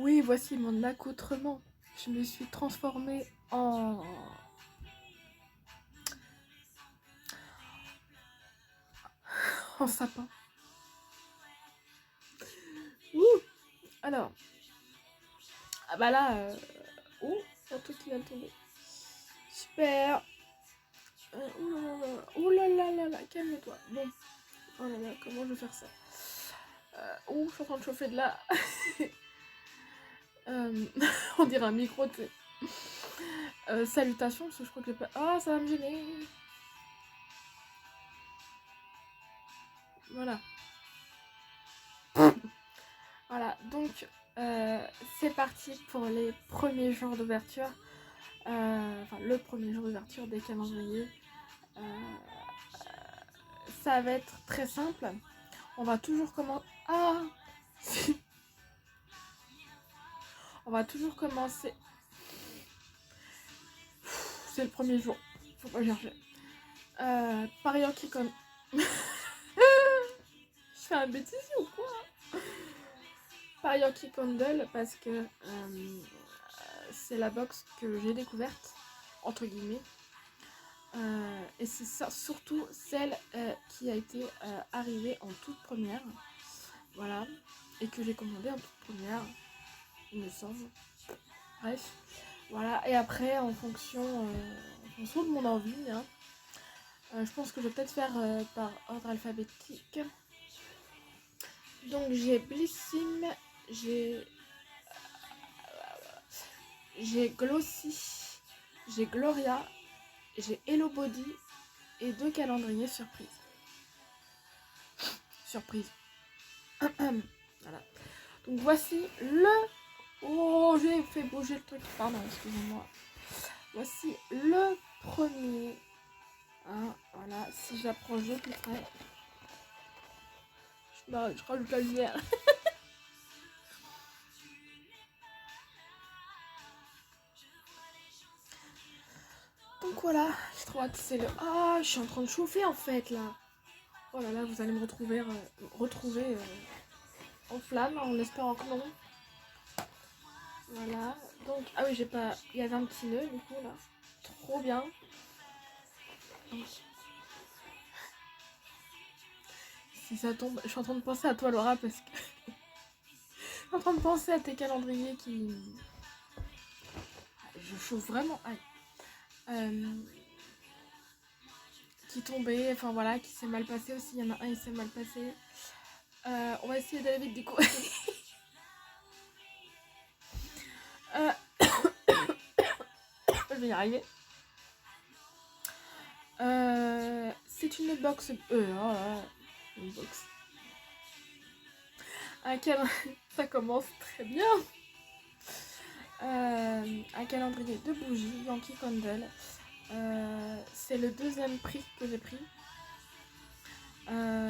Oui, voici mon accoutrement. Je me suis transformée en sapin. Ouh. Alors, ah bah là, ouh, un truc qui vient de tomber. Super. Ouh là là là là, calme-toi. Bon, oh là là, comment je vais faire ça? Ouh, je suis en train de chauffer de là. On dirait un micro, tu sais. Salutations, parce que je crois que j'ai pas. Ah, ça va me gêner. Voilà. Voilà, donc c'est parti pour les premiers jours d'ouverture. Enfin, le premier jour d'ouverture des calendriers. Euh, ça va être très simple. On va toujours commencer. Ah On va toujours commencer. C'est le premier jour. Faut pas chercher. Par Yankee Con. Je fais un bêtisier ou quoi? Par Yankee Candle parce que c'est la box que j'ai découverte, entre guillemets. Et c'est ça, surtout celle qui a été arrivée en toute première. Voilà. Et que j'ai commandée en toute première, il me semble. Bref. Voilà. Et après, en fonction de mon envie, hein, je pense que je vais peut-être faire par ordre alphabétique. Donc j'ai Blissim, j'ai Glossy, j'ai Gloria, j'ai Hello Body et 2 calendriers surprise. Surprise. Voilà. Donc voici le... Oh, j'ai fait bouger le truc. Pardon, excusez-moi. Voici le premier. Hein, voilà, si j'approche de plus près. Je rajoute la lumière. Donc voilà, j'ai trop hâte, c'est le... Ah, je suis en train de chauffer en fait là. Oh là là, vous allez me retrouver en flamme, en espérant que non. Voilà, donc... Ah oui, j'ai pas... Il y avait un petit nœud du coup là. Trop bien. Donc, si ça tombe... Je suis en train de penser à toi Laura parce que... je suis en train de penser à tes calendriers qui... Je chauffe vraiment. Qui tombait, enfin voilà, qui s'est mal passé aussi. Il y en a un, il s'est mal passé. On va essayer d'aller vite du coup. Je vais y arriver. C'est une box. Oh là, une box. Ça commence très bien. Un calendrier de bougies, Yankee Candle. C'est le deuxième prix que j'ai pris.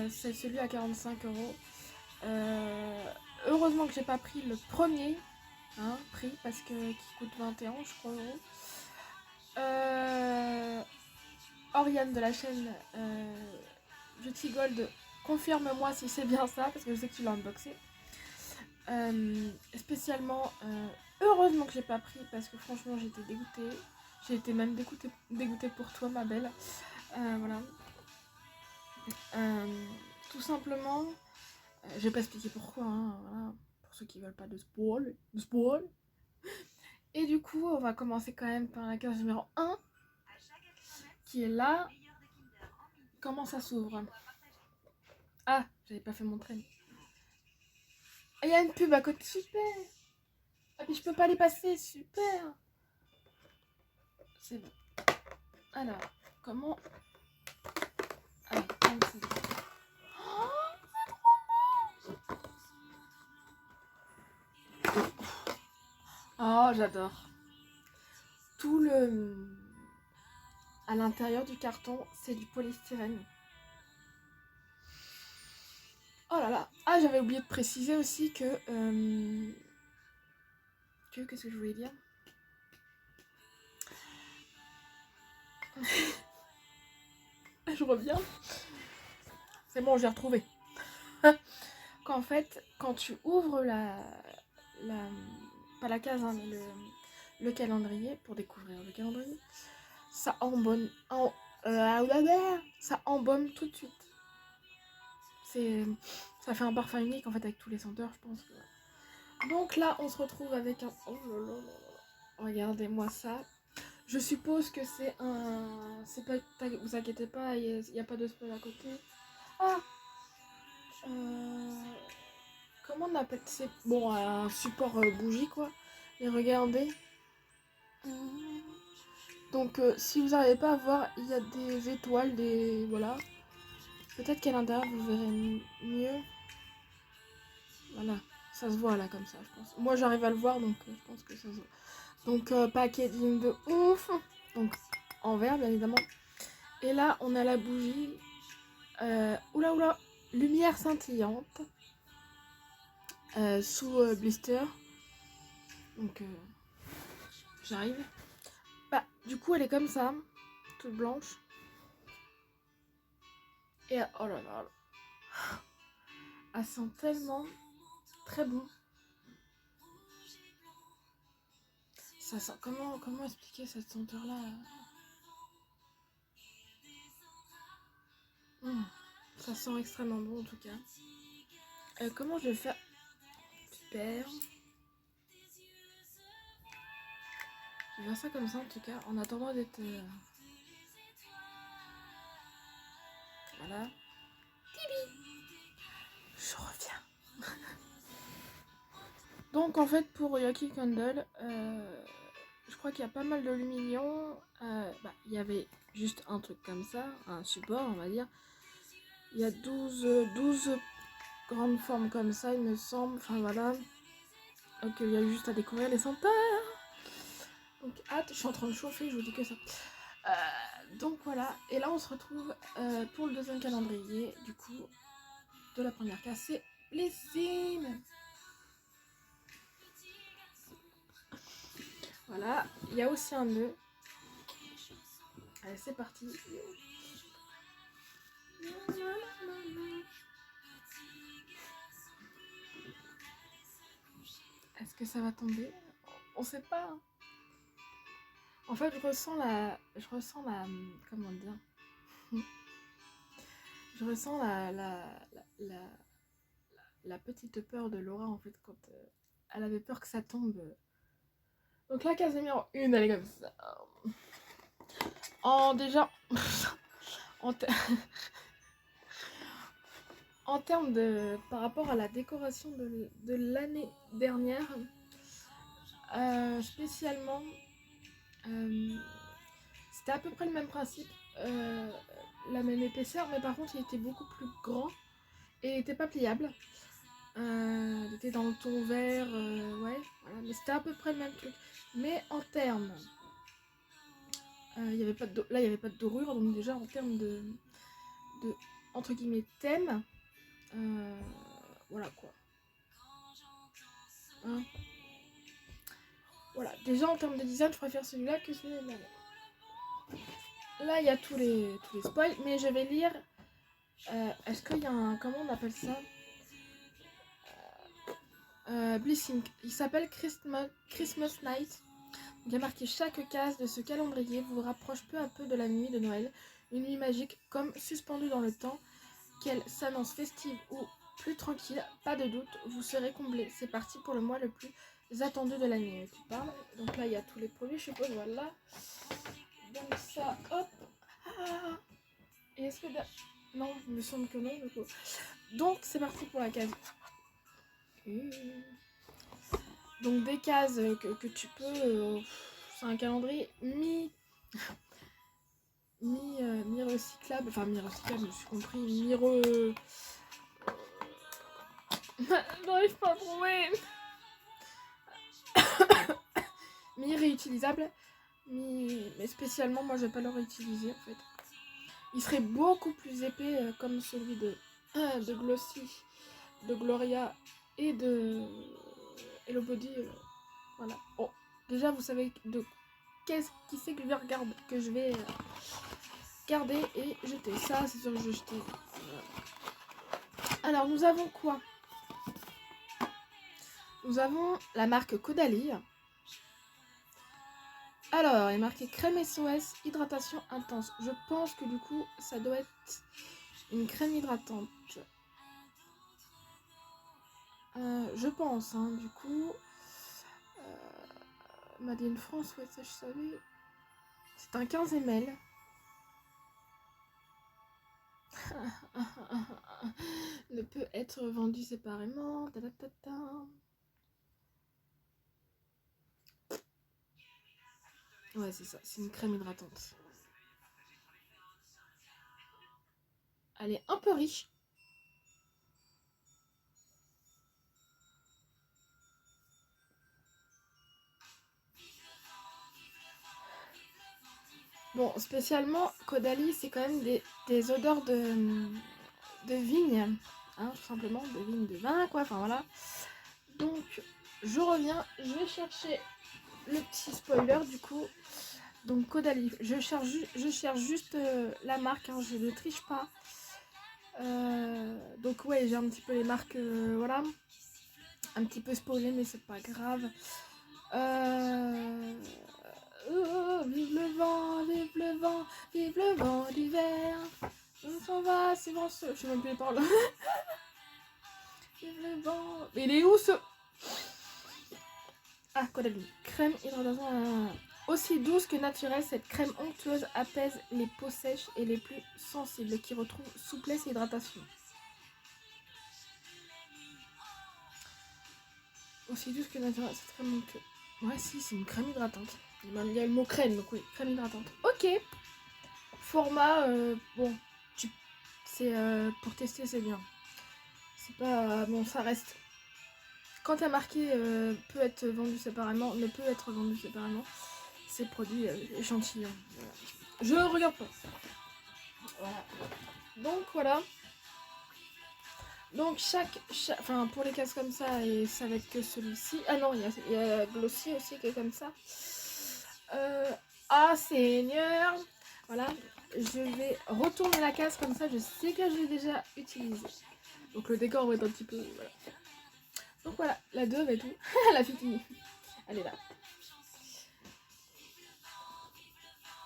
C'est celui à 45€. Heureusement que j'ai pas pris le premier prix parce que qui coûte 21 je crois euros. Oriane de la chaîne Beauty Gold, confirme-moi si c'est bien ça parce que je sais que tu l'as unboxé. Spécialement, heureusement que j'ai pas pris parce que franchement j'étais dégoûtée. J'ai été même dégoûtée pour toi ma belle. Voilà. Tout simplement, je vais pas expliquer pourquoi, voilà, pour ceux qui veulent pas de spoil. Et du coup, on va commencer quand même par la case numéro 1 qui est là. Comment ça s'ouvre? Ah, j'avais pas fait mon train. Il y a une pub à côté, super. Ah puis je peux pas les passer, super. C'est bon. Alors, comment... Allez, oh, j'adore. Tout le... À l'intérieur du carton, c'est du polystyrène. Oh là là. Ah, j'avais oublié de préciser aussi que... Qu'est-ce que je voulais dire? Je reviens. C'est bon, j'ai retrouvé. Qu'en fait, quand tu ouvres pas la case, hein, mais le calendrier, pour découvrir le calendrier, ça embaume, ça embaume tout de suite. Ça fait un parfum unique en fait avec tous les senteurs, je pense que... Donc là, on se retrouve avec un... Oh là là là là. Regardez-moi ça. Je suppose que c'est un... C'est pas... Vous inquiétez pas, il n'y a pas de spoil à côté. Ah Comment on appelle? C'est bon, un support bougie quoi. Et regardez. Donc si vous n'arrivez pas à voir, il y a des étoiles, des... Voilà. Peut-être qu'à l'intérieur vous verrez mieux. Voilà. Ça se voit là comme ça, je pense. Moi j'arrive à le voir donc je pense que ça se voit. Donc packaging de ouf. Donc en vert bien évidemment. Et là on a la bougie. Oula. Lumière scintillante. Sous blister. Donc j'arrive. Bah du coup elle est comme ça. Toute blanche. Et oh là là. Elle sent tellement très bon. Ça sent... Comment expliquer cette senteur là? Ça sent extrêmement bon en tout cas. Comment je vais faire? Super. Je vais faire ça comme ça en tout cas, en attendant d'être... Voilà. Tibi. Je reviens. Donc en fait pour Yankee Candle, je crois qu'il y a pas mal de luminions. Il y avait juste un truc comme ça, un support on va dire. Il y a 12 grandes formes comme ça il me semble, enfin voilà. Donc il y a juste à découvrir les senteurs. Donc hâte, je suis en train de chauffer, je vous dis que ça. Donc voilà, et là on se retrouve pour le deuxième calendrier, du coup, de la première case, c'est les signes. Voilà, il y a aussi un nœud. Allez, c'est parti. Est-ce que ça va tomber? On sait pas. En fait, je ressens la... Comment dire? Je ressens la petite peur de Laura, en fait, quand elle avait peur que ça tombe. Donc la case numéro 1, elle est comme ça. Déjà... En termes de... Par rapport à la décoration de l'année dernière, spécialement, c'était à peu près le même principe, la même épaisseur, mais par contre il était beaucoup plus grand et il n'était pas pliable. Il était dans le ton vert, ouais, voilà, mais c'était à peu près le même truc. Mais en termes, là il n'y avait pas de dorure, donc déjà en termes de entre guillemets thème, voilà quoi. Hein. Voilà, déjà en termes de design, je préfère celui-là que celui-là. Là, il y a tous les spoils, mais je vais lire. Est-ce qu'il y a un... Comment on appelle ça? Blissing. Il s'appelle Christmas Night. Il y a marqué: chaque case de ce calendrier vous rapproche peu à peu de la nuit de Noël. Une nuit magique, comme suspendue dans le temps. Qu'elle s'annonce festive ou plus tranquille, pas de doute, vous serez comblé. C'est parti pour le mois le plus attendu de l'année. Tu parles. Donc là, il y a tous les produits, je suppose. Voilà. Donc ça, hop. Ah. Et est-ce que... Non, il me semble que non, du coup. Donc c'est parti pour la case. Donc des cases que tu peux... c'est un calendrier mi-recyclable. Enfin, mi-recyclable, je suis compris. J'arrive pas à trouver. Mi-réutilisable. Mais spécialement, moi, je vais pas le réutiliser, en fait. Il serait beaucoup plus épais comme celui de Glossy, de Gloria et de Hello Body. Voilà. Bon, déjà, vous savez de qui c'est que je vais garder et jeter. Ça, c'est sûr que je vais jeter. Voilà. Alors, nous avons quoi? Nous avons la marque Caudalie. Alors, il est marqué crème SOS, hydratation intense. Je pense que du coup, ça doit être une crème hydratante. Je pense, hein, du coup. Madeleine France, ouais, ça je savais. C'est un 15 ml. Ne peut être vendu séparément. Ta-da-ta-ta. Ouais, c'est ça, c'est une crème hydratante. Elle est un peu riche. Bon, spécialement, Caudalie, c'est quand même des odeurs de vigne. Hein, tout simplement, de vigne de vin, quoi. Enfin, voilà. Donc, je reviens. Je vais chercher le petit spoiler, du coup. Donc, Caudalie. Je cherche juste la marque. Hein, je ne triche pas. Donc, ouais, j'ai un petit peu les marques. Voilà. Un petit peu spoilé, mais c'est pas grave. Vive le vent, vive le vent, vive le vent d'hiver. On s'en va, c'est bon, je sais même plus les paroles. Vive le vent. Mais il est où ce... Ah, Caudalie. Crème hydratation. Aussi douce que naturelle, cette crème onctueuse apaise les peaux sèches et les plus sensibles qui retrouvent souplesse et hydratation. Aussi douce que naturelle, cette crème onctueuse. Ouais, si, c'est une crème hydratante. Il y a le mot crème, donc oui, crème hydratante. Ok. Format, bon, c'est pour tester, c'est bien. C'est pas... bon, ça reste... Quand il y a marqué peut être vendu séparément, ne peut être vendu séparément, c'est produit échantillon. Voilà. Je regarde pas. Voilà. Donc voilà. Donc enfin pour les cases comme ça, et ça va être que celui-ci. Ah non, il y a Glossy aussi qui est comme ça. Ah Seigneur. Voilà. Je vais retourner la case comme ça, je sais que je l'ai déjà utilisé. Donc le décor va être un petit peu... Voilà. Donc voilà, la 2 va tout. La fille, elle est là.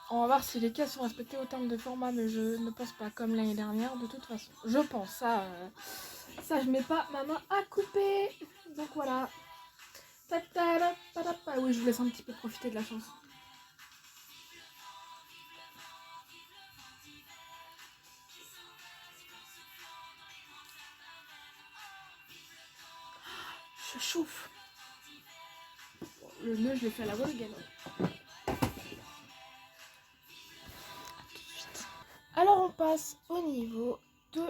On va voir si les cases sont respectées au terme de format, mais je ne pense pas, comme l'année dernière, de toute façon. Je pense, ça je mets pas ma main à couper. Donc voilà. Oui, je vous laisse un petit peu profiter de la chanson. Je chauffe. Bon, le nœud, je l'ai fait à la Wolfgang. Alors on passe au niveau de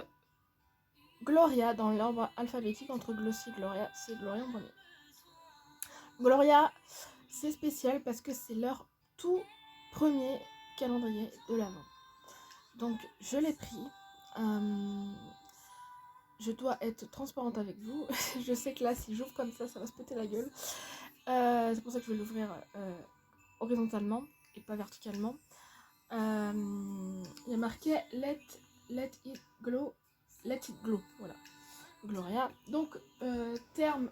Gloria dans l'ordre alphabétique entre Glossy et Gloria. C'est Gloria en premier. Gloria, c'est spécial parce que c'est leur tout premier calendrier de l'Avent. Donc je l'ai pris. Je dois être transparente avec vous. Je sais que là, si j'ouvre comme ça va se péter la gueule. C'est pour ça que je vais l'ouvrir horizontalement et pas verticalement. Il y a marqué Let it glow. Let it glow. Voilà. Gloria. Donc, terme.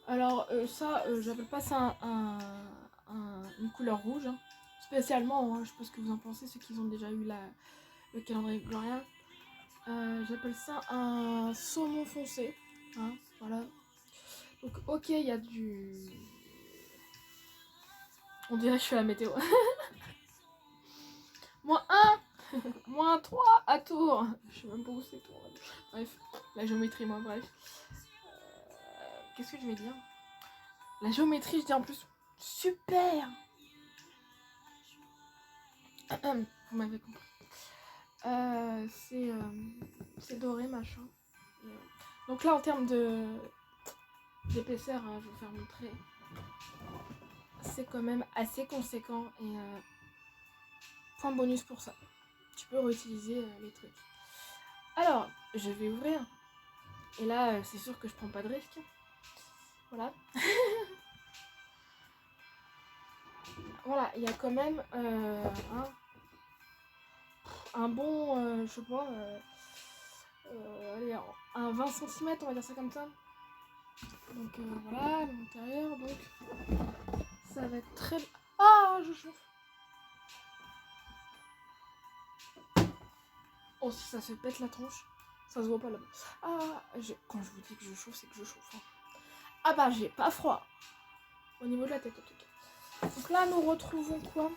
Alors, ça, j'appelle pas ça une couleur rouge. Hein. Spécialement, hein, je sais pas ce que vous en pensez, ceux qui ont déjà eu le calendrier Gloria. J'appelle ça un saumon foncé. Hein, voilà. Donc, ok, il y a du... On dirait que je suis à la météo. -1 -3 à Tours. Je sais même pas où c'est Tours. Bref, la géométrie, moi, bref. Qu'est-ce que je vais dire? La géométrie, je dis en plus. Super. Vous m'avez compris. C'est doré, machin. Donc là, en termes d'épaisseur, hein, je vais vous faire montrer. C'est quand même assez conséquent et point bonus pour ça. Tu peux réutiliser les trucs. Alors, je vais ouvrir. Et là, c'est sûr que je prends pas de risque. Voilà. Voilà, il y a quand même un bon, je sais pas, allez, un 20 cm, on va dire ça comme ça. Donc voilà, l'intérieur, donc ça va être très... Ah, je chauffe. Oh, si ça se pète la tronche, ça se voit pas là-bas. Ah, quand je vous dis que je chauffe, c'est que je chauffe. Hein. Ah bah, j'ai pas froid. Au niveau de la tête, en tout cas. Donc là, nous retrouvons quoi?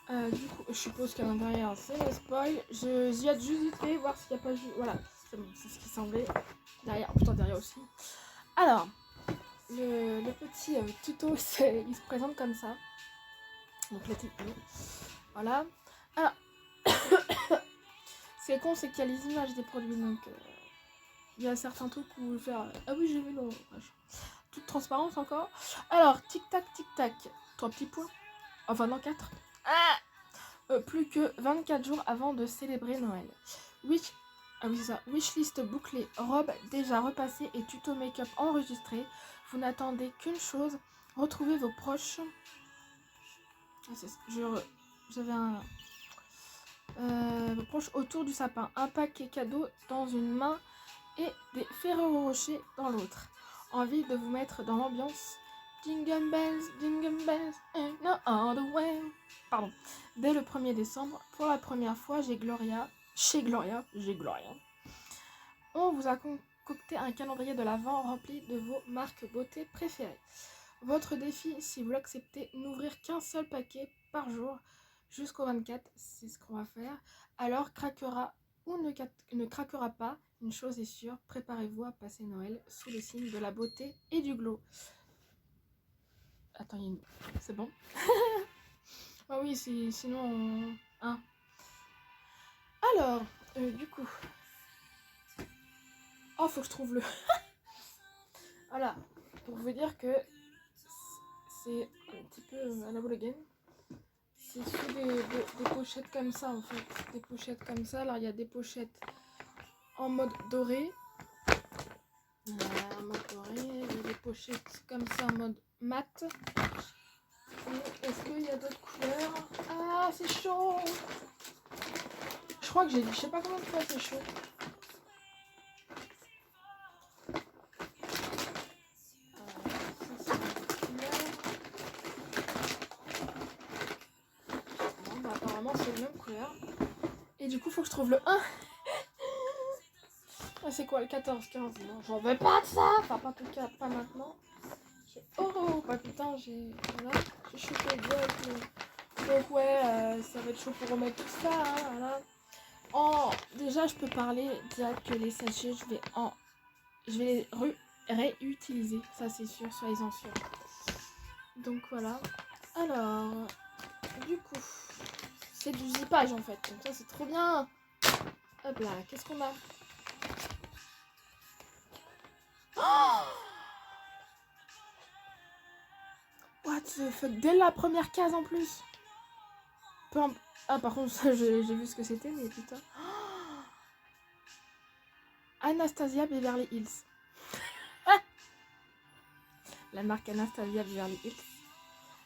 Du coup, je suppose qu'à l'intérieur, c'est le spoil. J'y ai juste été voir s'il n'y a pas... Voilà, c'est bon, c'est ce qui semblait. Derrière, oh putain, derrière aussi. Alors, le petit tuto, il se présente comme ça. Donc le type, voilà. Alors, ce qui est con, c'est qu'il y a les images des produits, donc il y a certains trucs où vous faire... Ah oui, j'ai vu le... Toute transparence encore. Alors, tic-tac, tic-tac. 3 petits points. Enfin, non, 4. Plus que 24 jours avant de célébrer Noël. Ah oui, c'est ça. Wishlist bouclée, robe déjà repassée et tuto make-up enregistré. Vous n'attendez qu'une chose, retrouver vos proches. J'avais vos proches autour du sapin. Un paquet cadeau dans une main et des Ferrero Rocher dans l'autre. Envie de vous mettre dans l'ambiance. Jingle bells, ain't no other way. Pardon. Dès le 1er décembre, pour la première fois, chez Gloria, on vous a concocté un calendrier de l'Avent rempli de vos marques beauté préférées. Votre défi, si vous l'acceptez, n'ouvrir qu'un seul paquet par jour jusqu'au 24, c'est ce qu'on va faire. Alors craquera ou ne craquera pas, une chose est sûre, préparez-vous à passer Noël sous le signe de la beauté et du glow. Attends, c'est bon. Ah oui, sinon... Hein. Alors, du coup... Oh, faut que je trouve le... Voilà, pour vous dire que c'est un petit peu à la boule again. C'est sous des pochettes comme ça, en fait. Des pochettes comme ça. Alors, il y a des pochettes en mode doré. En mode doré. Il y a des pochettes comme ça en mode mat. Et est-ce qu'il y a d'autres couleurs? Ah, c'est chaud! Je crois que j'ai dit, je sais pas combien de fois c'est chaud. C'est la même couleur. Et du coup, faut que je trouve le 1. Ah, c'est quoi le 14, 15? Non, j'en veux pas de ça. Enfin, pas en tout cas, pas maintenant. Oh, bah putain, voilà, j'ai chopé direct. Donc ouais, ça va être chaud pour remettre tout ça. Hein, voilà. Déjà, je peux parler direct que les sachets, je vais les réutiliser. Ça, c'est sûr, soyez-en sûrs. Donc voilà. Alors, du coup... C'est du zippage en fait, donc ça c'est trop bien. Hop là, qu'est-ce qu'on a? Oh, what the fuck, dès la première case en plus. Ah par contre, j'ai vu ce que c'était, mais putain. Oh, Anastasia Beverly Hills. La marque Anastasia Beverly Hills.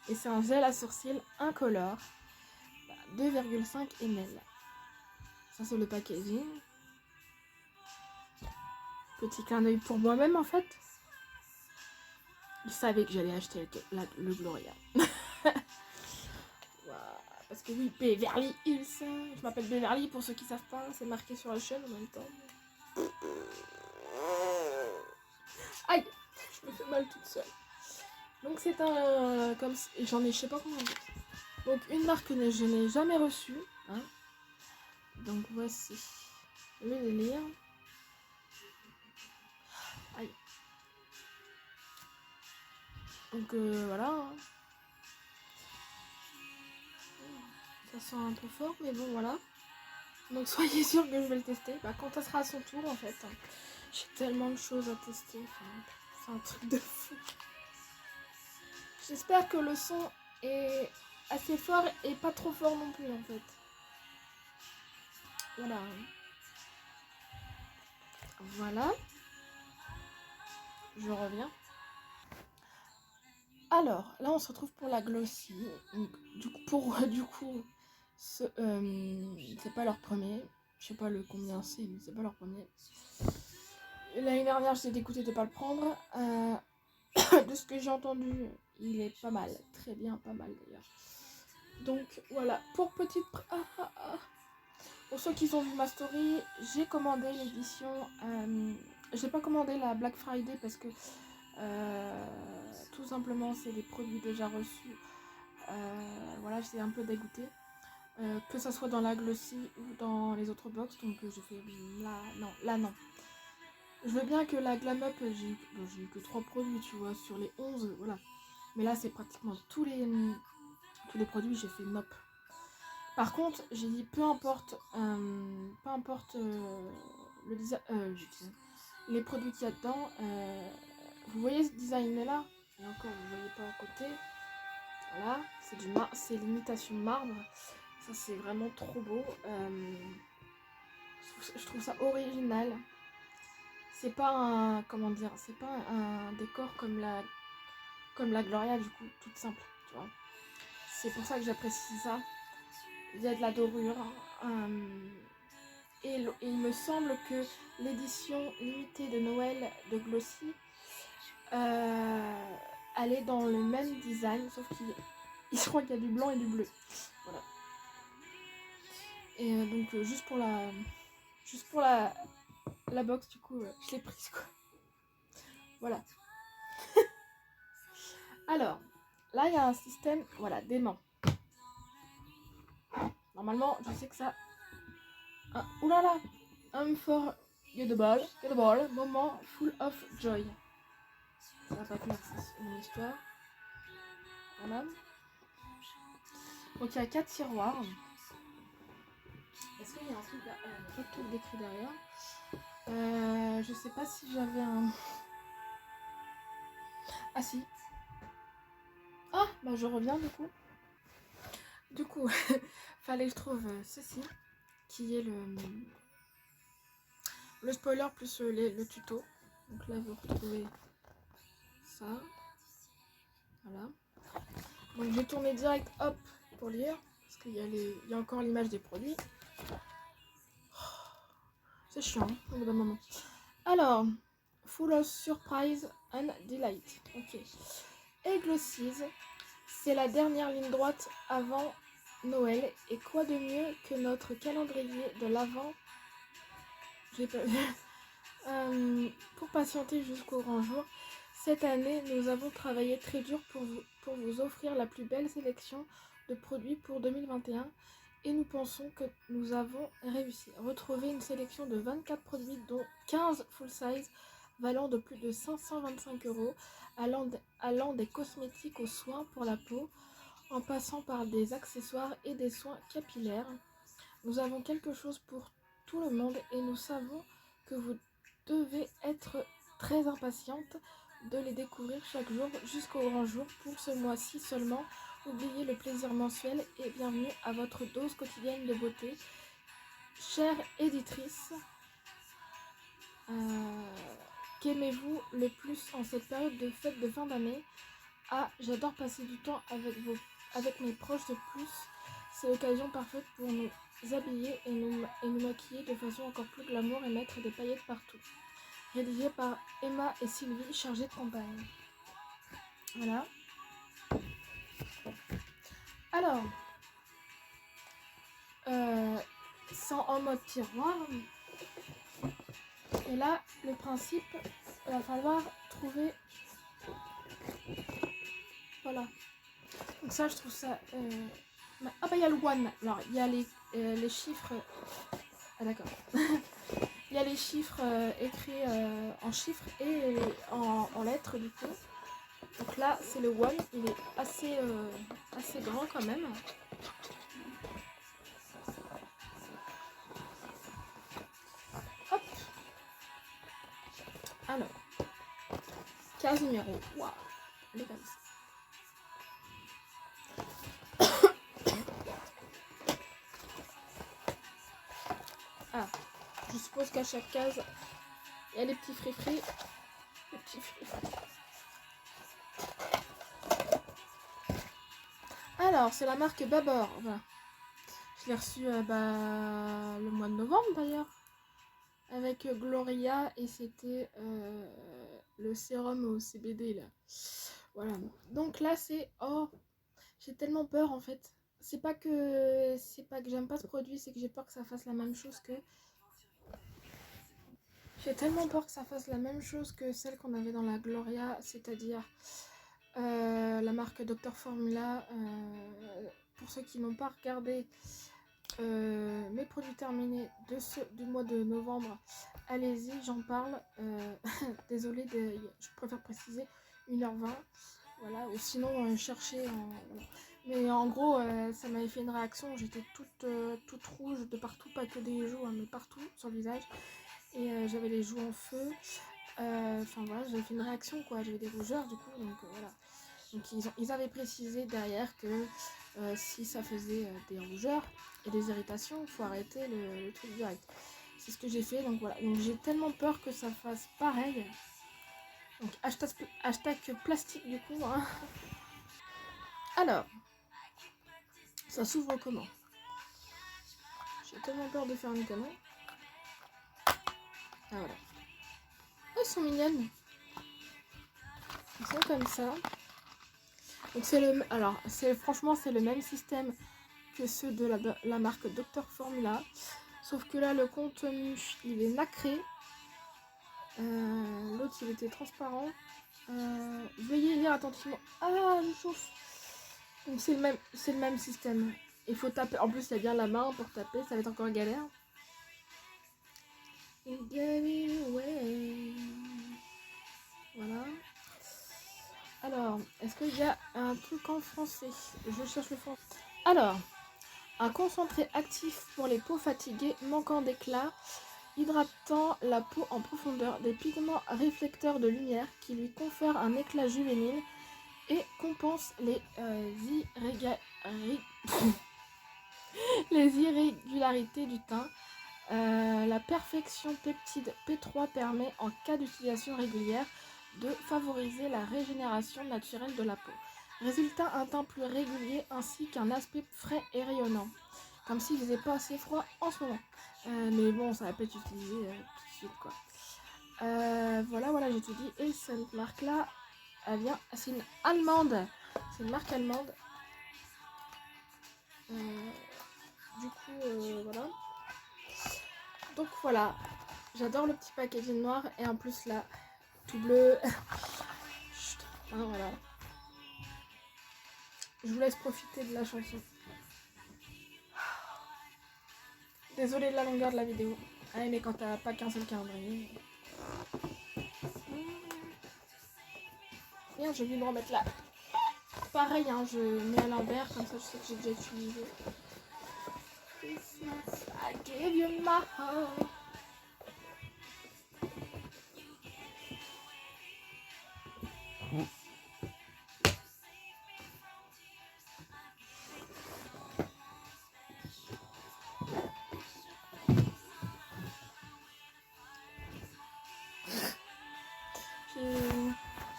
Et c'est un gel à sourcils incolore. 2,5 ml. Ça c'est le packaging. Petit clin d'œil pour moi-même en fait. Je savais que j'allais acheter le Gloria. Parce que oui, Beverly Hills. Je m'appelle Beverly pour ceux qui savent pas. C'est marqué sur la chaîne en même temps. Aïe, je me fais mal toute seule. Donc c'est un... comme j'en ai je sais pas combien. Donc une marque que je n'ai jamais reçue. Hein. Donc voici le délire. Aïe. Donc voilà. Hein. Ça sent un peu fort, mais bon voilà. Donc soyez sûr que je vais le tester. Bah, quand ça sera à son tour en fait. J'ai tellement de choses à tester. Enfin, c'est un truc de fou. J'espère que le son est assez fort et pas trop fort non plus en fait. Voilà. Voilà. Je reviens. Alors, là on se retrouve pour la glossy. Du coup, c'est pas leur premier. Je sais pas le combien c'est, mais c'est pas leur premier. L'année dernière, j'étais dégoûtée de ne pas le prendre. De ce que j'ai entendu, il est pas mal. Très bien, pas mal d'ailleurs. Donc voilà, pour petite... Pour ceux qui ont vu ma story, j'ai commandé l'édition... j'ai pas commandé la Black Friday parce que tout simplement c'est des produits déjà reçus. Voilà, j'étais un peu dégoûtée. Que ça soit dans la Glossy ou dans les autres box. Donc j'ai fait là non. Je veux bien que la Glam Up, j'ai eu que 3 produits, tu vois, sur les 11, voilà. Mais là, c'est pratiquement tous les produits, j'ai fait nope. Par contre, j'ai dit peu importe le design, les produits qu'il y a dedans. Vous voyez ce design là, et encore vous voyez pas à côté. Voilà, c'est l'imitation marbre. Ça c'est vraiment trop beau. Je trouve ça original. C'est pas un c'est pas un décor comme la Gloria, du coup, toute simple, tu vois. C'est pour ça que j'apprécie ça. Il y a de la dorure. Et il me semble que l'édition limitée de Noël de Glossy, elle est dans le même design, sauf qu'il je crois qu'il y a du blanc et du bleu. Voilà. Et donc juste pour la box, du coup, je l'ai prise, quoi. Voilà. Alors, là, il y a un système, voilà, d'aimant. Normalement, je sais que ça... oulala, unforgettable, moment full of joy. Ça va pas tenir mon histoire. Voilà. Donc, il y a 4 tiroirs. Est-ce qu'il y a un truc décrit derrière? Je sais pas si j'avais un... Ah si. Ah, bah je reviens du coup. Du coup, fallait que je trouve ceci, qui est le spoiler plus le tuto. Donc là, vous retrouvez ça. Voilà. Donc je vais tourner direct, hop, pour lire. Parce qu'il y a encore l'image des produits. C'est chiant, au bout d'un moment. Alors, full of surprise and delight. Ok. Et Glossies, c'est la dernière ligne droite avant Noël. Et quoi de mieux que notre calendrier de l'Avent pour patienter jusqu'au grand jour. Cette année, nous avons travaillé très dur pour vous offrir la plus belle sélection de produits pour 2021 et nous pensons que nous avons réussi. Retrouvez une sélection de 24 produits dont 15 full size valant de plus de 525 €, allant des cosmétiques aux soins pour la peau, en passant par des accessoires et des soins capillaires. Nous avons quelque chose pour tout le monde et nous savons que vous devez être très impatiente de les découvrir chaque jour jusqu'au grand jour. Pour ce mois-ci seulement, oubliez le plaisir mensuel et bienvenue à votre dose quotidienne de beauté. Chère éditrice, qu'aimez-vous le plus en cette période de fête de fin d'année? Ah, j'adore passer du temps avec mes proches de plus. C'est l'occasion parfaite pour nous habiller et nous maquiller de façon encore plus glamour et mettre des paillettes partout. Rédigé par Emma et Sylvie, chargée de campagne. Voilà. Alors, sans en mode tiroir. Et là, le principe, il va falloir trouver... Voilà. Donc ça, je trouve ça... Ah bah il y a le one. Alors, il y a les chiffres... Ah d'accord. Il y a les chiffres écrits en chiffres et en lettres du coup. Donc là, c'est le one. Il est assez grand quand même. Hop. Alors. 15 numéros. Waouh. Elle est comme ça. Ah, je suppose qu'à chaque case, il y a les petits frifris. Alors, c'est la marque Babor. Voilà. Je l'ai reçu le mois de novembre d'ailleurs. avec Gloria et c'était le sérum au CBD là. Voilà. Donc là c'est j'ai tellement peur en fait. C'est pas que j'aime pas ce produit, c'est que j'ai peur que ça fasse la même chose que j'ai tellement peur que ça fasse la même chose que celle qu'on avait dans la Gloria, c'est-à-dire la marque Dr Formula. Pour ceux qui n'ont pas regardé mes produits terminés du mois de novembre, allez-y, j'en parle. Désolée, je préfère préciser 1h20. Voilà, ou sinon chercher en... Voilà. Mais en gros, ça m'avait fait une réaction. J'étais toute rouge de partout, pas que des joues, hein, mais partout sur le visage. Et j'avais les joues en feu. Enfin voilà, j'avais fait une réaction quoi. J'avais des rougeurs du coup, donc voilà. Donc ils avaient précisé derrière que si ça faisait des rougeurs et des irritations, il faut arrêter le truc direct. C'est ce que j'ai fait, donc voilà. Donc j'ai tellement peur que ça fasse pareil. Donc hashtag plastique du coup. Hein. Alors, ça s'ouvre comment? J'ai tellement peur de faire une connerie. Ah voilà. Oh, elles sont mignonnes. Ils sont comme ça. Donc franchement c'est le même système que ceux de la marque Dr Formula. Sauf que là le contenu il est nacré. L'autre il était transparent. Veuillez lire attentivement. Ah, je chauffe. Donc c'est le même système. Il faut taper. En plus il y a bien la main pour taper, ça va être encore galère. Voilà. Alors, est-ce qu'il y a un truc en français? Je cherche le français. Alors, un concentré actif pour les peaux fatiguées, manquant d'éclat, hydratant la peau en profondeur, des pigments réflecteurs de lumière qui lui confèrent un éclat juvénile et compense les irrégularités du teint. La perfection peptide P3 permet, en cas d'utilisation régulière, de favoriser la régénération naturelle de la peau. Résultat, un teint plus régulier ainsi qu'un aspect frais et rayonnant. Comme s'il faisait pas assez froid en ce moment. Mais bon, ça va pas être utilisé tout de suite quoi. Voilà, j'ai tout dit. Et cette marque là, elle vient, c'est une allemande. C'est une marque allemande. Du coup, voilà. Donc voilà, j'adore le petit packaging noir et en plus là, tout bleu. Chut, hein, voilà. Je vous laisse profiter de la chanson. Désolée de la longueur de la vidéo. Ah mais quand t'as pas qu'un seul calendrier. Merde, j'ai oublié de me remettre là. Pareil, hein, je mets à l'envers, comme ça je sais que j'ai déjà utilisé. Christmas, I gave you my heart.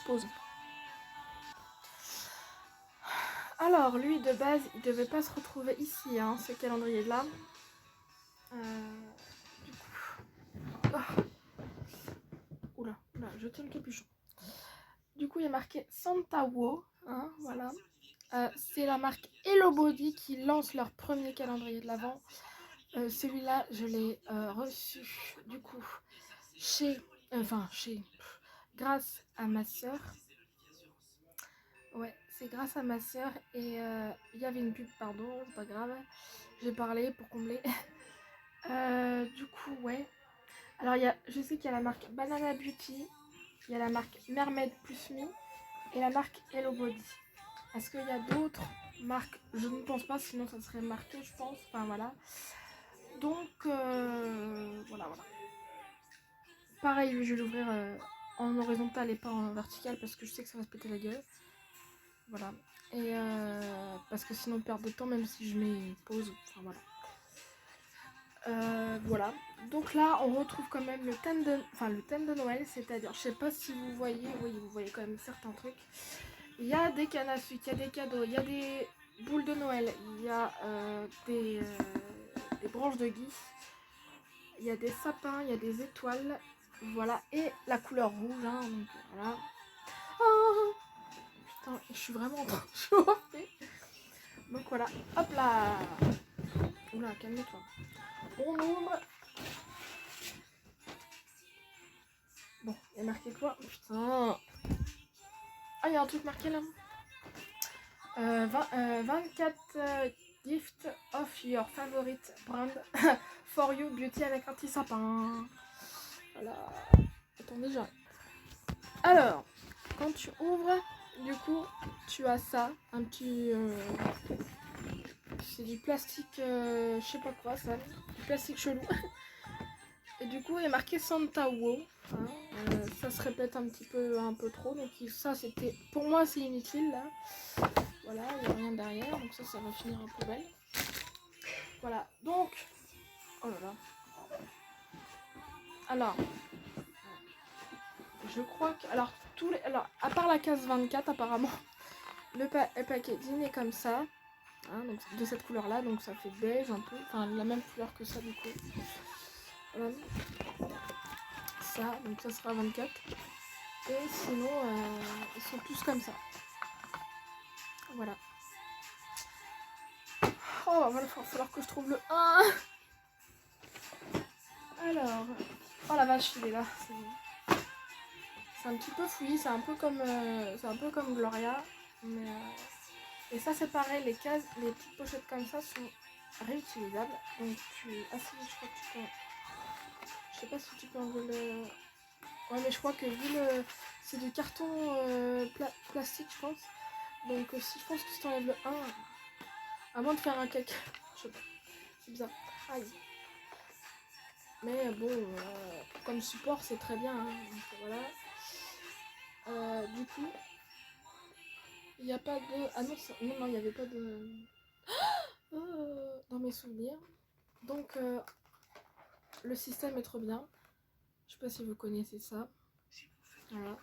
Pause. Alors, lui, de base, il devait pas se retrouver ici, hein, ce calendrier-là. Du coup... Oh. Oula, je tiens le capuchon. Du coup, il y a marqué Santa Wo, hein, voilà. C'est la marque Hello Body qui lance leur premier calendrier de l'Avent. Celui-là, je l'ai reçu, du coup, grâce à ma soeur. Ouais, c'est grâce à ma soeur et il y avait une pub, pardon, c'est pas grave. J'ai parlé pour combler. Du coup, ouais. Alors, je sais qu'il y a la marque Banana Beauty, il y a la marque Mermaid Plus Me et la marque Hello Body. Est-ce qu'il y a d'autres marques? Je ne pense pas, sinon ça serait marqué, je pense. Enfin, voilà. Donc, voilà. Pareil, lui, je vais l'ouvrir en horizontal et pas en vertical parce que je sais que ça va se péter la gueule. Voilà. Et parce que sinon, perdre de temps, même si je mets pause. Enfin, voilà. Voilà. Donc là, on retrouve quand même le thème de Noël, c'est-à-dire, je sais pas si vous voyez, oui, vous voyez quand même certains trucs. Il y a des cannes à sucre, il y a des cadeaux, il y a des boules de Noël, il y a des branches de gui. il y a des sapins, il y a des étoiles. Voilà, et la couleur rouge, hein, donc voilà. Oh putain, je suis vraiment en train de chauffer. Donc voilà, hop là. Oula, calme-toi. On ouvre. Bon, il y a marqué quoi? Putain. Ah, il y a un truc marqué là. 24 gift of your favorite brand for you beauty avec un petit sapin. Voilà. Attendez, j'arrive. Alors, quand tu ouvres, du coup, tu as ça, un petit... c'est du plastique, je sais pas quoi ça, du plastique chelou. Et du coup, il est marqué Santa Wow. Hein, ça se répète un peu trop. Donc ça, c'était... Pour moi, c'est inutile, là. Voilà, il n'y a rien derrière. Donc ça va finir en poubelle. Voilà, donc... Oh là là. Alors... Je crois que... Alors, à part la case 24, apparemment, le packaging est comme ça. Hein, donc de cette couleur-là. Donc ça fait beige un peu. Enfin, la même couleur que ça, du coup. Voilà. Ça, donc ça sera 24. Et sinon, ils sont tous comme ça. Voilà. Oh, il va falloir que je trouve le 1. Alors. Oh la vache, il est là. C'est un petit peu fouillis. C'est un peu comme Gloria. Mais, et ça, c'est pareil. Les cases, les petites pochettes comme ça sont réutilisables. Donc ah si, je crois que tu peux... Je sais pas si tu peux enlever le... Ouais, mais je crois que vu le... C'est du carton plastique, je pense. Donc si je pense que si tu enlèves le 1, à moins de faire un caca, je sais pas. C'est bizarre. Aïe. Mais bon, comme support, c'est très bien. Hein. Donc, voilà. Du coup, il n'y a pas de... Ah non, non, il n'y avait pas de... dans mes souvenirs. Donc, le système est trop bien. Je sais pas si vous connaissez ça. Voilà.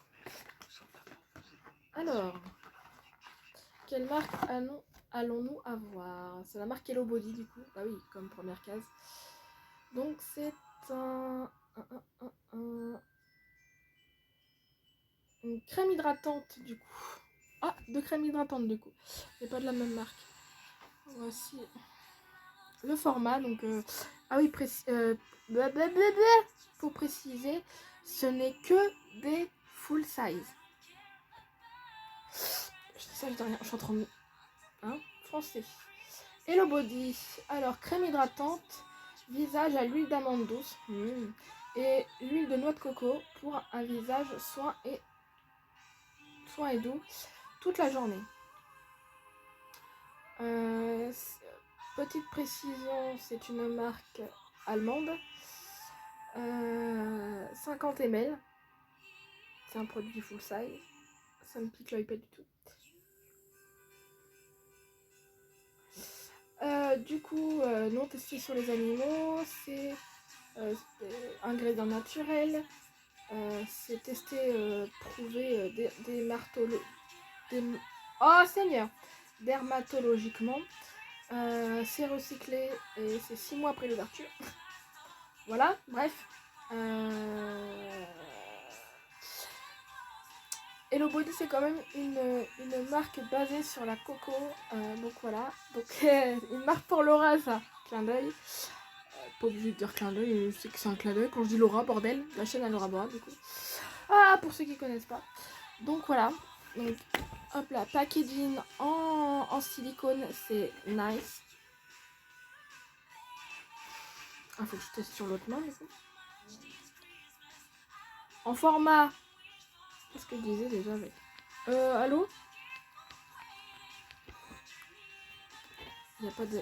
Alors, quelle marque allons-nous avoir? C'est la marque Hello Body, du coup. Bah oui, comme première case. Donc, c'est une crème hydratante, du coup. Ah, deux crèmes hydratantes, du coup. Mais pas de la même marque. Voici le format. Donc, ah oui, pour préciser, ce n'est que des full size. Je dis ça, je dis rien. Je suis en train de... Hein, français. Hello Body. Alors, crème hydratante, visage à l'huile d'amande douce et l'huile de noix de coco pour un visage soin et doux toute la journée. Petite précision, c'est une marque allemande. 50 ml. C'est un produit full size. Ça me pique l'œil pas du tout. Du coup, non testé sur les animaux, c'est ingrédients naturels, c'est testé, prouvé oh Seigneur, dermatologiquement, c'est recyclé et c'est 6 mois après l'ouverture. Voilà, bref. Hello Body, c'est quand même une marque basée sur la coco, donc voilà, donc une marque pour Laura, ça, clin d'œil, pas obligé de dire clin d'œil, je sais que c'est un clin d'œil quand je dis Laura, bordel, la chaîne à Laura Bora, du coup, pour ceux qui connaissent pas, donc voilà, donc hop là, packaging en silicone, c'est nice, faut que je teste sur l'autre main, du coup, en format, qu'est-ce que je disais déjà avec, allô? Il n'y a pas de...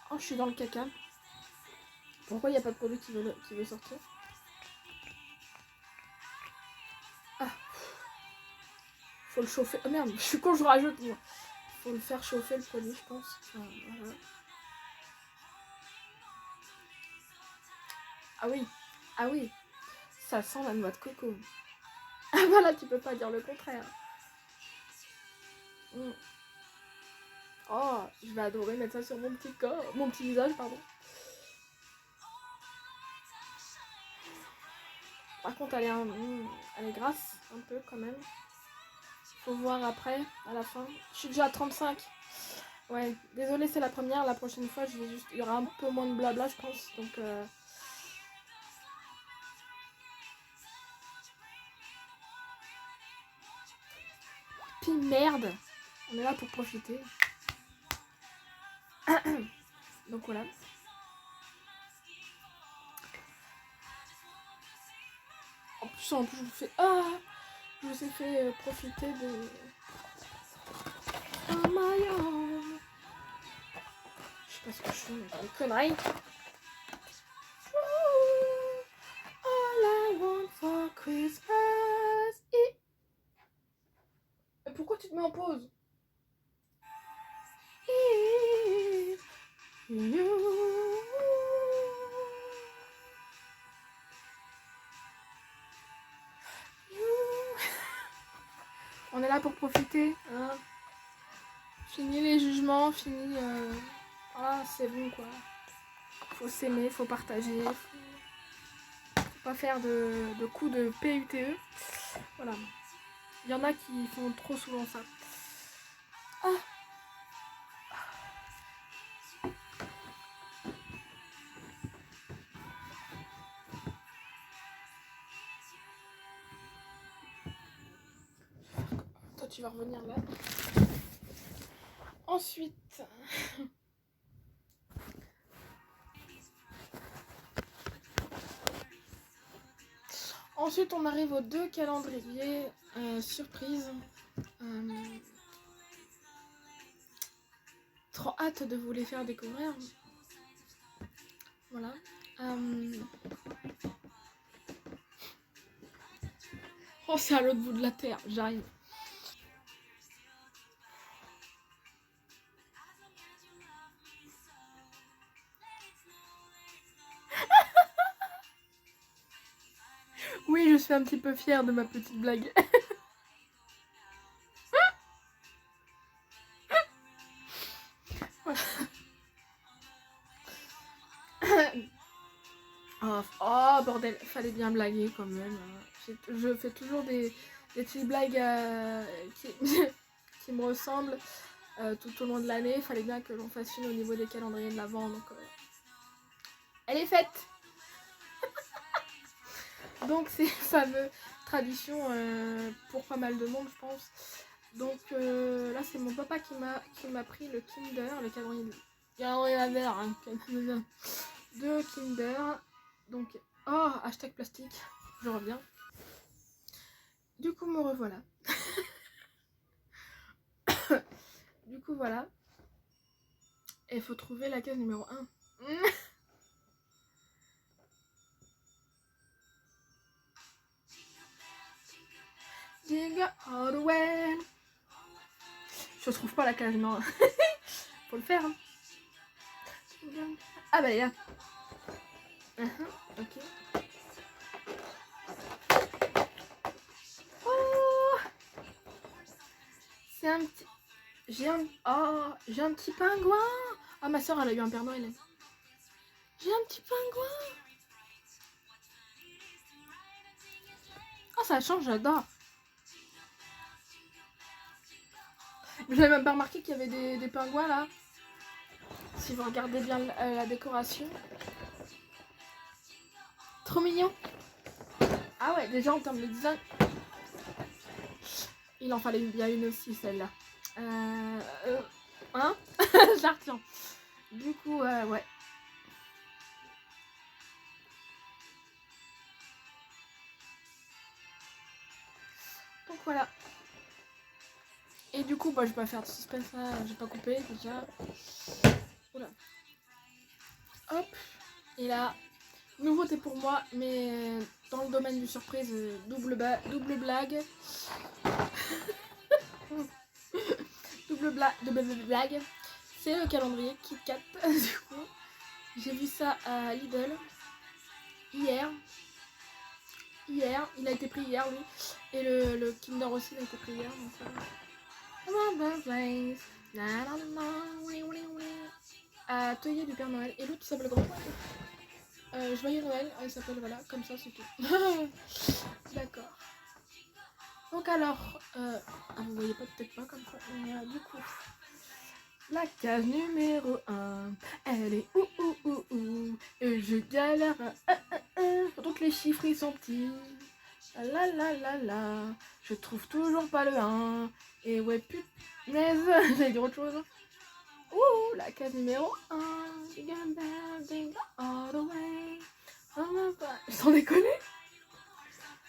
Oh, je suis dans le caca. Pourquoi il n'y a pas de produit qui veut sortir? Ah. Faut le chauffer. Oh merde, je suis con, je rajoute moi. Faut le faire chauffer le produit, je pense. Enfin, voilà. Ah oui. Ah oui. Ça sent la noix de coco. Ah voilà, tu peux pas dire le contraire. Oh, je vais adorer mettre ça sur mon petit corps. Mon petit visage, pardon. contre, elle est grasse un peu quand même. Faut voir après, à la fin. Je suis déjà à 35. Ouais, désolée, c'est la première. La prochaine fois, il y aura un peu moins de blabla, je pense. Donc, puis merde, on est là pour profiter. Donc voilà. En plus, je vous fais... je vous ai fait profiter de... Oh my god. Je sais pas ce que je fais, mais des conneries. All I want for Christmas. Et pourquoi tu te mets en pause? On est là pour profiter, hein. Fini les jugements, fini... Voilà, c'est bon quoi. Faut s'aimer, faut partager. Faut pas faire de coups de PUTE. Voilà. Il y en a qui font trop souvent ça. Toi, tu vas revenir là. Ensuite... Ensuite, on arrive aux 2 calendriers surprise. Trop hâte de vous les faire découvrir. Voilà. Oh, c'est à l'autre bout de la terre, j'arrive. Oui, je suis un petit peu fière de ma petite blague. Voilà. Oh, bordel, fallait bien blaguer quand même. Je fais toujours des petites blagues qui me ressemblent tout au long de l'année. Fallait bien que l'on fasse une au niveau des calendriers de l'Avent. Donc, elle est faite. Donc c'est une fameuse tradition pour pas mal de monde, je pense. Donc là, c'est mon papa qui m'a pris le Kinder, le calendrier de Kinder. Donc, oh, hashtag plastique, je reviens. Du coup, me revoilà. Du coup, voilà. Et il faut trouver la case numéro 1. Jingle all the way. Je trouve pas la case numéro 1. Faut le faire. Hein. Ah bah là. Ok. Oh, c'est un petit... J'ai un petit pingouin. Ah, ma soeur, elle a eu un Père Noël. J'ai un petit pingouin. Oh, ça change, j'adore. J'avais même pas remarqué qu'il y avait des pingouins là. Si vous regardez bien la décoration. Trop mignon. Ah ouais, déjà en termes de design. Il en fallait bien une aussi, celle-là. Hein. Je la retiens. Du coup, ouais. Donc voilà. Et du coup, bah, je vais pas faire de suspense là. J'ai pas coupé déjà. Oula. Hop. Et là, nouveauté pour moi, mais dans le domaine du surprise, double blague. double blague. C'est le calendrier KitKat. Du coup, j'ai vu ça à Lidl hier. Il a été pris hier, lui. Et le Kinder aussi, il a été pris hier. Atelier du Père Noël. Et l'autre, ça s'appelle grand. Joyeux Noël, elle s'appelle, voilà, comme ça c'est tout. D'accord. Donc alors, vous voyez peut-être pas comme ça, mais du coup, la case numéro 1, elle est ouh, et je galère, donc les chiffres ils sont petits, la, je trouve toujours pas le 1, et ouais punaise, j'allais dire autre chose. Ouh, la case numéro 1, all the way, sans déconner,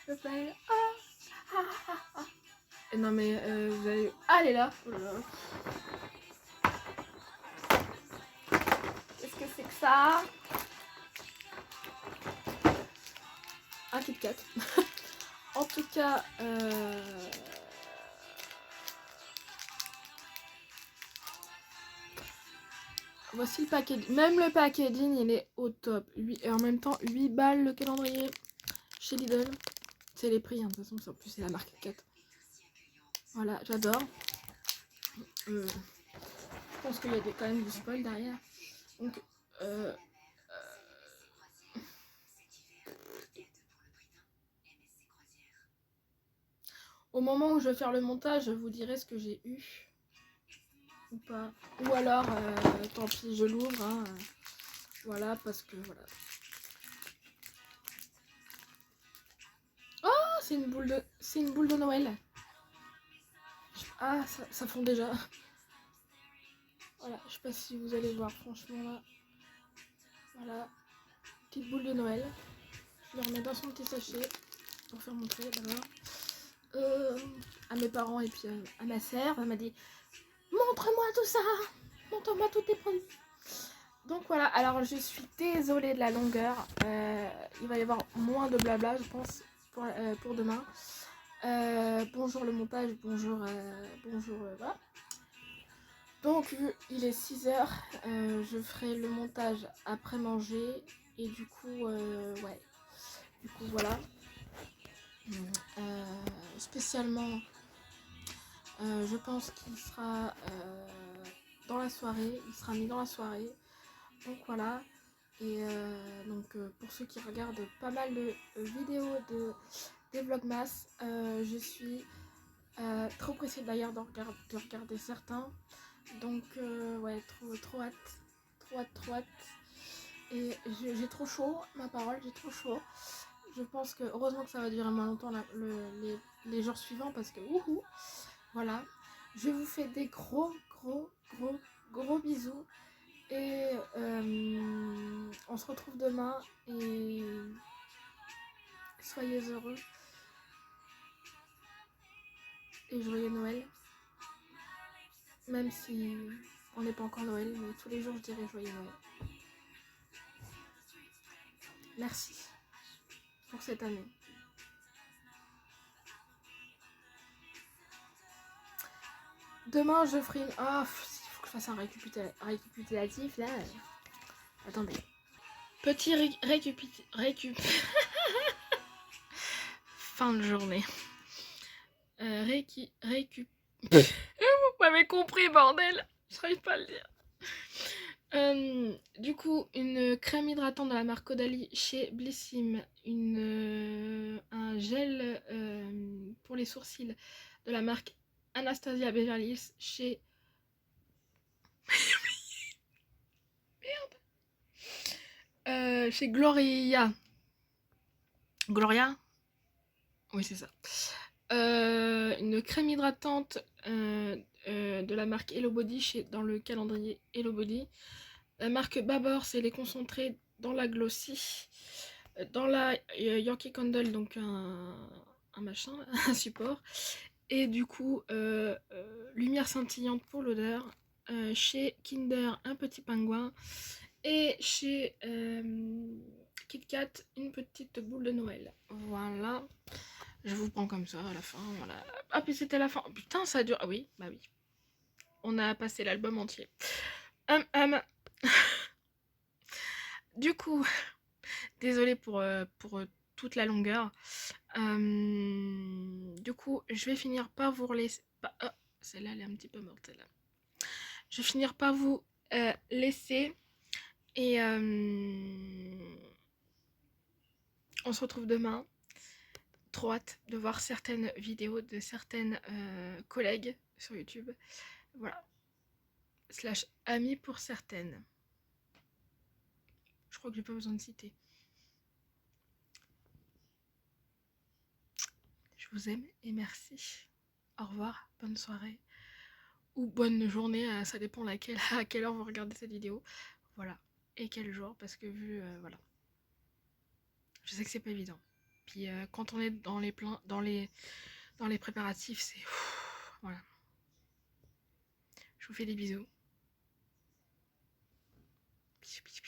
je fais non mais vous allez... Allez là, oh là là. Qu'est-ce que c'est que ça? Un Kit Kat. En tout cas, voici le packaging. Même le packaging, il est au top. Et en même temps, 8 balles le calendrier chez Lidl. C'est les prix, hein, de toute façon, en plus c'est la marque 4. Voilà, j'adore. Je pense qu'il y a quand même du spoil derrière. Donc, au moment où je vais faire le montage, je vous dirai ce que j'ai eu. Ou pas. Ou alors, tant pis, je l'ouvre. Hein, voilà, parce que voilà. Oh, c'est une boule de Noël. Ah, ça fond déjà. Voilà, je sais pas si vous allez voir, franchement là. Voilà, petite boule de Noël. Je le remets dans son petit sachet pour faire montrer d'abord à mes parents et puis à ma sœur. Elle m'a dit montre-moi tout ça, montre-moi tous tes produits. Donc voilà, alors je suis désolée de la longueur. Il va y avoir moins de blabla, je pense, pour demain. Bonjour le montage, bonjour, voilà. Donc il est 6h, je ferai le montage après manger et du coup ouais, du coup voilà. Spécialement je pense qu'il sera dans la soirée, il sera mis dans la soirée. Donc voilà. Et donc pour ceux qui regardent pas mal de vidéos des vlogmas, je suis trop pressée d'ailleurs de regarder certains. Donc ouais, trop hâte. Et j'ai trop chaud, ma parole, j'ai trop chaud. Je pense que heureusement que ça va durer moins longtemps les jours suivants parce que wouhou. Voilà. Je vous fais des gros bisous. Et on se retrouve demain et soyez heureux. Et joyeux Noël. Même si on n'est pas encore Noël, mais tous les jours je dirais joyeux Noël. Merci pour cette année. Demain je ferai une... Oh, il faut que je fasse un récapitulatif là. Attendez. Petit récup... Fin de journée. Vous m'avez compris, bordel. Je n'arrive pas à le dire. Du coup, une crème hydratante de la marque Caudalie chez Blissim. Un gel pour les sourcils de la marque Anastasia Beverly Hills chez... Merde. Chez Gloria. Gloria? Oui, c'est ça. Une crème hydratante de la marque Hello Body dans le calendrier Hello Body. La marque Babor, c'est les concentrés dans la Glossy. Dans la Yankee Candle, donc un machin, un support. Et du coup, lumière scintillante pour l'odeur. Chez Kinder, un petit pingouin. Et chez Kit Kat, une petite boule de Noël. Voilà. Je vous prends comme ça à la fin. Voilà. Ah, puis c'était la fin. Oh, putain, ça dure. Ah oui, bah oui. On a passé l'album entier. Du coup, désolée pour toute la longueur. Du coup, je vais finir par vous laisser. Oh, celle-là, elle est un petit peu morte, celle-là. Je vais finir par vous laisser. Et On se retrouve demain. Trop hâte de voir certaines vidéos de certaines collègues sur YouTube. Voilà. Slash amis pour certaines. Je crois que j'ai pas besoin de citer. Je vous aime et merci. Au revoir, bonne soirée. Ou bonne journée, ça dépend à quelle heure vous regardez cette vidéo. Voilà. Et quel jour, parce que vu, voilà. Je sais que c'est pas évident. Puis quand on est dans les préparatifs, c'est... Voilà. Je vous fais des bisous. Bisous, bisous, bisous.